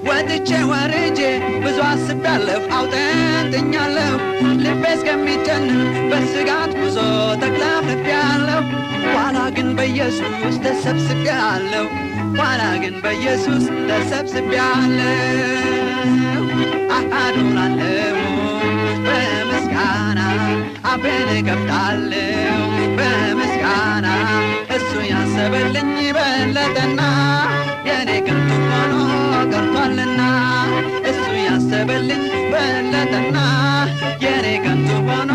ወጥቼ ወርጄ ብዙ አስቤያለሁ አውጠንጥኛለሁ ልቤ እስከሚጨነቅ በስጋት ጉዞ ተክለፍልፌያለሁ ኋላ ግን በኢየሱስ ተሰብስቤያለሁ ኋላ ግን በኢየሱስ ተሰብስቤያለሁ አዶናለሁ በምስጋና አፌን እከፍታለሁ በምስጋና እሱ ያሰበልኝ በለጠና የኔ ከንቱ ሆኖ ቀርቷልና እሱ ያሰበልኝ በለጠና የኔ ከንቱ ሆኖ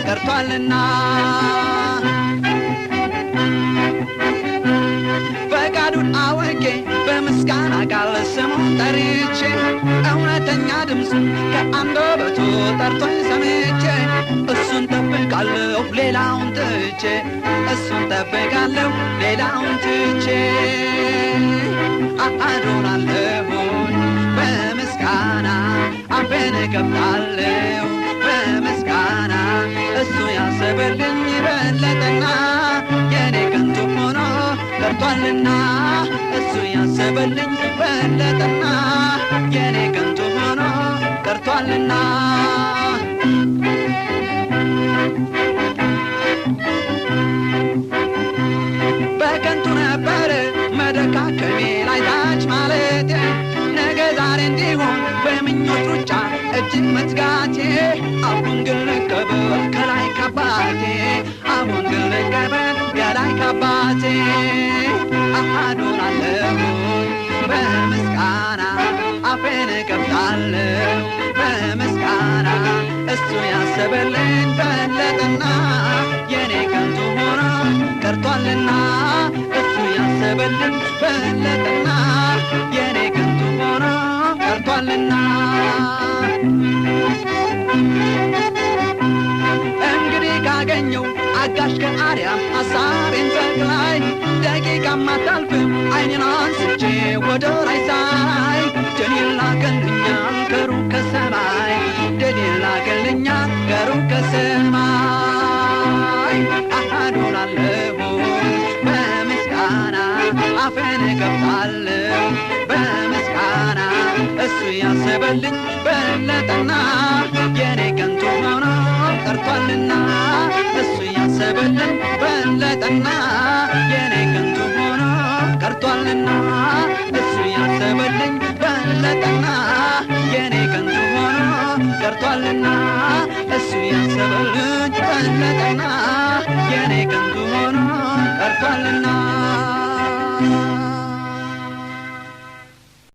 ቀርቷልና ፈቃዱን አውቄ በምስጋና ቃል ስሙን ጠርቼ እውነተኛ ድምፁን ከአንደበቱ ጠርቶኝ ሰምቼ እሱን ጠብቃለሁ ሌላውን ትቼ እሱን ጠብቃለሁ ሌላውን ትቼ አዶናለሁኝ በምስጋና አፌን እከፍታለሁ በምስጋና እሱ ያሰበልኝ በለጠና የኔ ከንቱ ሆኖ ቀርቷልና እሱ ያሰበልኝ በለጠና የኔ ከንቱ ሆኖ ቀርቷልና በከንቱ ነበረ መደካከሜ ላይ ታች ማለቴ ነገ ዛሬ እንዲሆን በምኞት ሩጫ እጅግ መትጋቴ አሁን ግን ልቀበል ከላይ ካባቴ አሁን ግን ልቀበል ከላይ ካባቴ አዶናለሁ በምስጋና አፌን እከፍታለሁ በምስጋና እሱ ያሰበልኝ በለጠና የኔ ከንቱ ሆኖ ቀርቷልና እሱ ያሰበልኝ በለጠና የኔ ከንቱ ሆኖ ቀርቷልና እንግዲህ ካገኘው አጋሽ ከአርያም ሐሳቤን ጠቅላይ ደቂቃም አታልፍም ዓይኔን አንስቼ ወደ ላይ ሳይ ድል ላከልኛል ከሩቅ ከሰማይ ድል ላከልኛል ከሩቅ ከሰማይ አዶናለሁ በምስጋና አፌን እከፍታለሁ በምስጋና እሱ ያሰበልኝ በለጠና የኔ ከንቱ ሆኖ ቀርቷልና እሱ ያሰበልኝ በለጠና የኔ ከንቱ ሆኖ ቀርቷልና እሱ ያሰበልኝ በለጠና የኔ ከንቱ ሆኖ ቀርቷልና እሱ ያሰበልኝ በለጠና የኔ ከንቱ ሆኖ ቀርቷልና